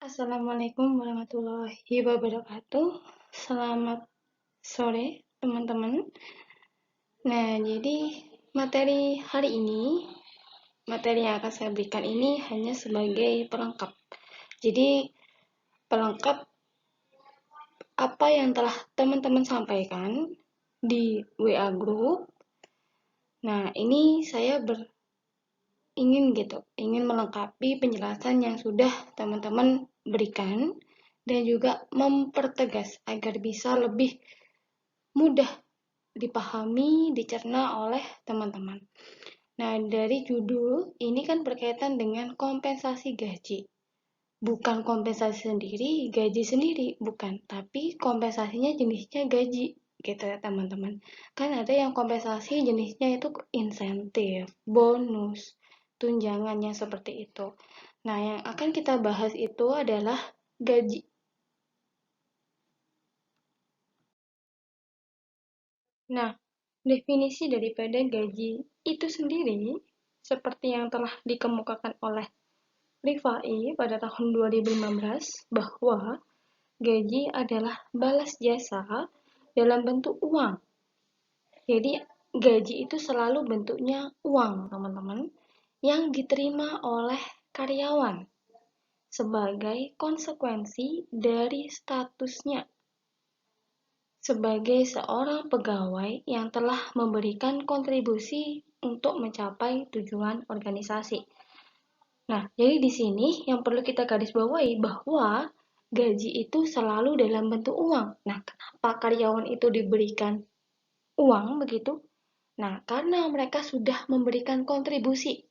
Assalamualaikum warahmatullahi wabarakatuh. Selamat sore, teman-teman. Nah, jadi materi hari ini, materi yang akan saya berikan ini hanya sebagai pelengkap. Jadi, pelengkap apa yang telah teman-teman sampaikan di WA Group. Nah, ini saya ingin melengkapi penjelasan yang sudah teman-teman berikan dan juga mempertegas agar bisa lebih mudah dipahami, dicerna oleh teman-teman. Nah, dari judul ini kan berkaitan dengan kompensasi gaji. Bukan kompensasi sendiri, gaji sendiri, bukan. Tapi kompensasinya jenisnya gaji, gitu ya teman-teman. Kan ada yang kompensasi jenisnya itu insentif, bonus, tunjangannya seperti itu. Nah, yang akan kita bahas itu adalah gaji. Nah, definisi daripada gaji itu sendiri, seperti yang telah dikemukakan oleh Rifai pada tahun 2015, bahwa gaji adalah balas jasa dalam bentuk uang. Jadi, gaji itu selalu bentuknya uang, teman-teman, yang diterima oleh karyawan sebagai konsekuensi dari statusnya sebagai seorang pegawai yang telah memberikan kontribusi untuk mencapai tujuan organisasi. Nah, jadi di sini yang perlu kita garis bawahi bahwa gaji itu selalu dalam bentuk uang. Nah, kenapa karyawan itu diberikan uang begitu? Nah, karena mereka sudah memberikan kontribusi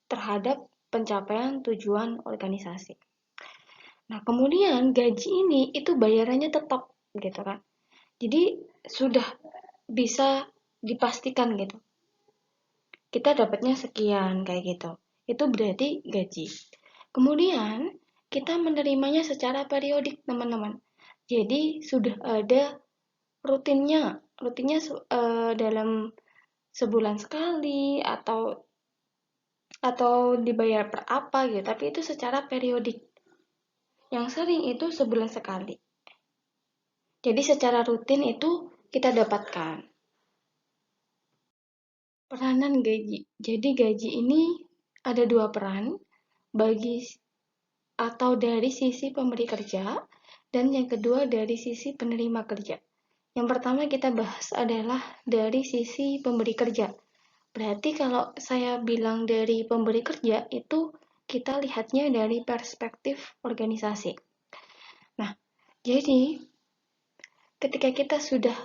terhadap pencapaian tujuan organisasi. Nah, kemudian gaji ini itu bayarannya tetap gitu kan. Jadi sudah bisa dipastikan gitu. Kita dapatnya sekian kayak gitu. Itu berarti gaji. Kemudian kita menerimanya secara periodik, teman-teman. Jadi sudah ada rutinnya. Rutinnya dalam sebulan sekali atau dibayar per apa gitu, tapi itu secara periodik. Yang sering itu sebulan sekali. Jadi secara rutin itu kita dapatkan. Peranan gaji. Jadi gaji ini ada dua peran bagi atau dari sisi pemberi kerja dan yang kedua dari sisi penerima kerja. Yang pertama kita bahas adalah dari sisi pemberi kerja. Berarti kalau saya bilang dari pemberi kerja itu kita lihatnya dari perspektif organisasi. Nah, jadi ketika kita sudah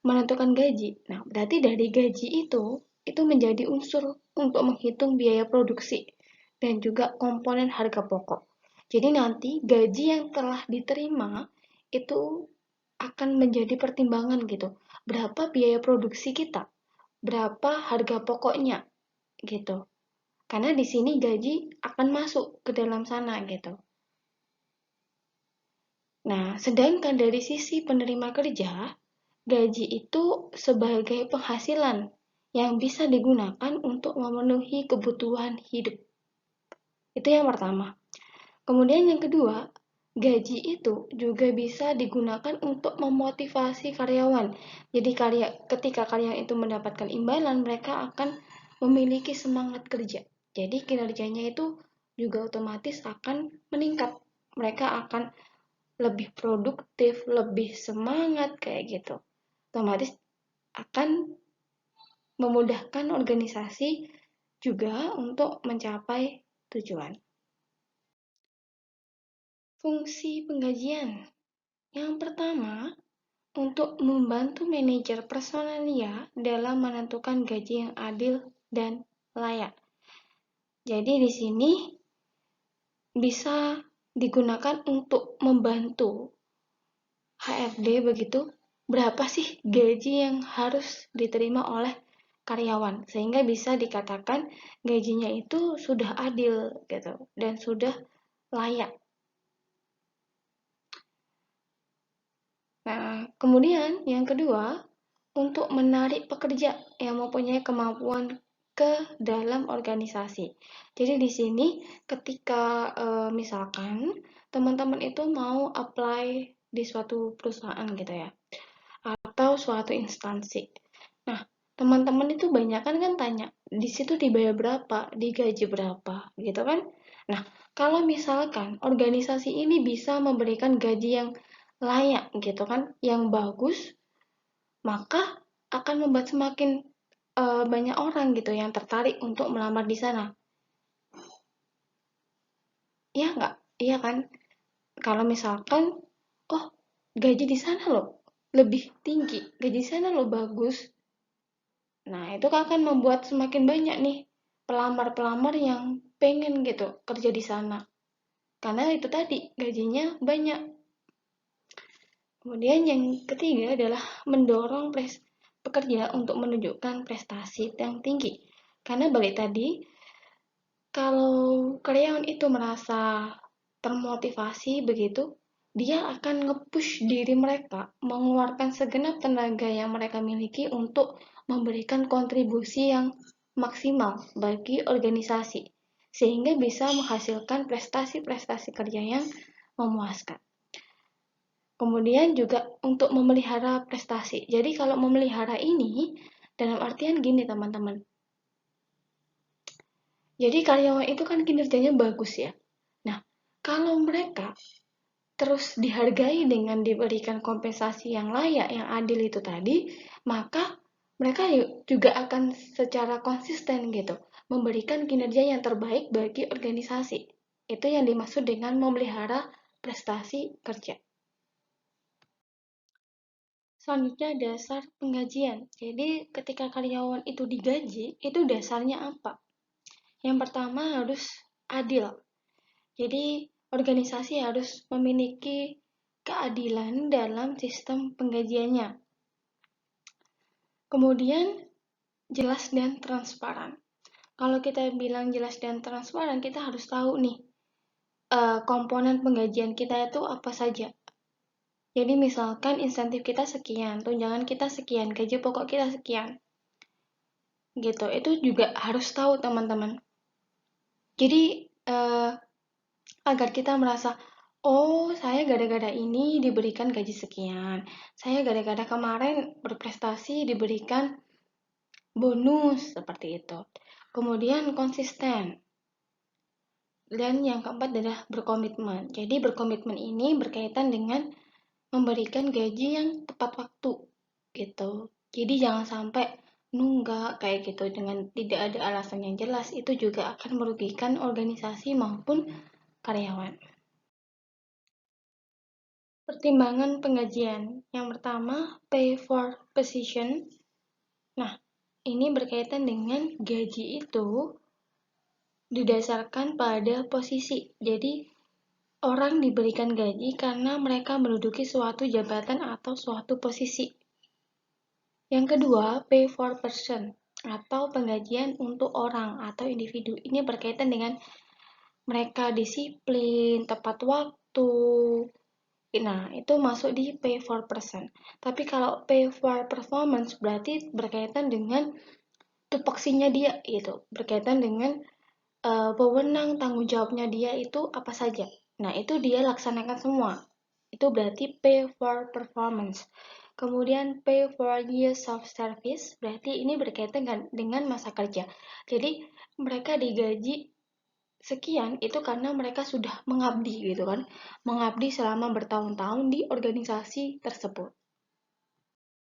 menentukan gaji, nah berarti dari gaji itu menjadi unsur untuk menghitung biaya produksi dan juga komponen harga pokok. Jadi nanti gaji yang telah diterima itu akan menjadi pertimbangan gitu. Berapa biaya produksi kita? Berapa harga pokoknya gitu. Karena di sini gaji akan masuk ke dalam sana gitu. Nah, sedangkan dari sisi penerima kerja, gaji itu sebagai penghasilan yang bisa digunakan untuk memenuhi kebutuhan hidup. Itu yang pertama. Kemudian yang kedua, gaji itu juga bisa digunakan untuk memotivasi karyawan. Jadi ketika karyawan itu mendapatkan imbalan, mereka akan memiliki semangat kerja. Jadi kinerjanya itu juga otomatis akan meningkat. Mereka akan lebih produktif, lebih semangat kayak gitu. Otomatis akan memudahkan organisasi juga untuk mencapai tujuan. Fungsi penggajian. Yang pertama, untuk membantu manajer personalia dalam menentukan gaji yang adil dan layak. Jadi di sini bisa digunakan untuk membantu HRD begitu, berapa sih gaji yang harus diterima oleh karyawan sehingga bisa dikatakan gajinya itu sudah adil gitu dan sudah layak. Nah, kemudian yang kedua, untuk menarik pekerja yang mempunyai kemampuan ke dalam organisasi. Jadi di sini ketika misalkan teman-teman itu mau apply di suatu perusahaan gitu ya, atau suatu instansi. Nah, teman-teman itu banyak kan tanya, di situ dibayar berapa, digaji berapa, gitu kan? Nah, kalau misalkan organisasi ini bisa memberikan gaji yang layak gitu kan, yang bagus, maka akan membuat semakin banyak orang gitu yang tertarik untuk melamar di sana. Iya nggak? Iya kan? Kalau misalkan, oh gaji di sana loh lebih tinggi, gaji di sana loh bagus. Nah, itu akan membuat semakin banyak nih pelamar-pelamar yang pengen gitu kerja di sana. Karena itu tadi gajinya banyak. Kemudian yang ketiga adalah mendorong pekerja untuk menunjukkan prestasi yang tinggi. Karena balik tadi, kalau karyawan itu merasa termotivasi begitu, dia akan nge-push diri mereka, mengeluarkan segenap tenaga yang mereka miliki untuk memberikan kontribusi yang maksimal bagi organisasi, sehingga bisa menghasilkan prestasi-prestasi kerja yang memuaskan. Kemudian juga untuk memelihara prestasi. Jadi kalau memelihara ini dalam artian gini teman-teman. Jadi karyawan itu kan kinerjanya bagus ya. Nah, kalau mereka terus dihargai dengan diberikan kompensasi yang layak, yang adil itu tadi, maka mereka juga akan secara konsisten gitu, memberikan kinerja yang terbaik bagi organisasi. Itu yang dimaksud dengan memelihara prestasi kerja. Selanjutnya dasar penggajian. Jadi ketika karyawan itu digaji, itu dasarnya apa? Yang pertama harus adil. Jadi organisasi harus memiliki keadilan dalam sistem penggajiannya. Kemudian jelas dan transparan. Kalau kita bilang jelas dan transparan, kita harus tahu nih komponen penggajian kita itu apa saja. Jadi misalkan insentif kita sekian, tunjangan kita sekian, gaji pokok kita sekian. Gitu. Itu juga harus tahu teman-teman. Jadi agar kita merasa, oh saya gara-gara ini diberikan gaji sekian, saya gara-gara kemarin berprestasi diberikan bonus seperti itu. Kemudian konsisten. Dan yang keempat adalah berkomitmen. Jadi berkomitmen ini berkaitan dengan memberikan gaji yang tepat waktu gitu. Jadi jangan sampai nunggak kayak gitu dengan tidak ada alasan yang jelas, itu juga akan merugikan organisasi maupun karyawan. Pertimbangan penggajian. Yang pertama, pay for position. Nah, ini berkaitan dengan gaji itu didasarkan pada posisi. Jadi, orang diberikan gaji karena mereka menduduki suatu jabatan atau suatu posisi. Yang kedua, pay for person atau penggajian untuk orang atau individu. Ini berkaitan dengan mereka disiplin, tepat waktu. Nah, itu masuk di pay for person. Tapi kalau pay for performance berarti berkaitan dengan tupoksinya dia gitu, berkaitan dengan wewenang tanggung jawabnya dia itu apa saja. Nah, itu dia laksanakan semua. Itu berarti pay for performance. Kemudian pay for years of service, berarti ini berkaitan dengan masa kerja. Jadi, mereka digaji sekian itu karena mereka sudah mengabdi gitu kan. Mengabdi selama bertahun-tahun di organisasi tersebut.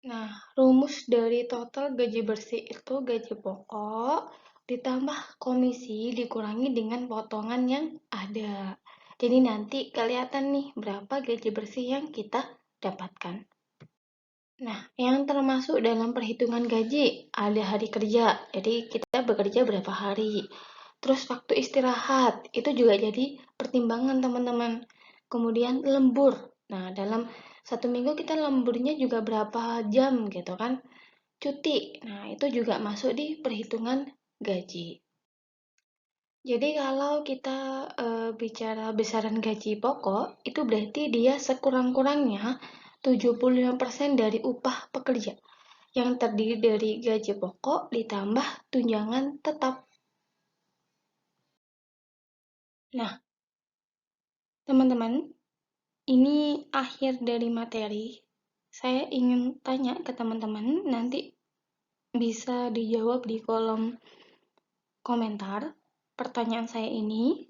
Nah, rumus dari total gaji bersih itu gaji pokok ditambah komisi dikurangi dengan potongan yang ada. Jadi nanti kelihatan nih berapa gaji bersih yang kita dapatkan. Nah, yang termasuk dalam perhitungan gaji ada hari kerja. Jadi kita bekerja berapa hari. Terus waktu istirahat itu juga jadi pertimbangan teman-teman. Kemudian lembur. Nah, dalam satu minggu kita lemburnya juga berapa jam gitu kan. Cuti. Nah, itu juga masuk di perhitungan gaji. Jadi kalau kita bicara besaran gaji pokok, itu berarti dia sekurang-kurangnya 75% dari upah pekerja. yang terdiri dari gaji pokok ditambah tunjangan tetap. Nah, teman-teman, ini akhir dari materi. Saya ingin tanya ke teman-teman, nanti bisa dijawab di kolom komentar pertanyaan saya ini.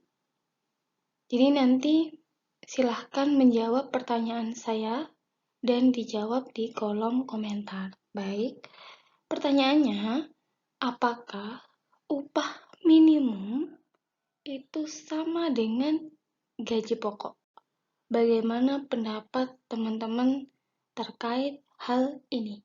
Jadi nanti silahkan menjawab pertanyaan saya dan dijawab di kolom komentar. Baik, pertanyaannya, apakah upah minimum itu sama dengan gaji pokok? Bagaimana pendapat teman-teman terkait hal ini?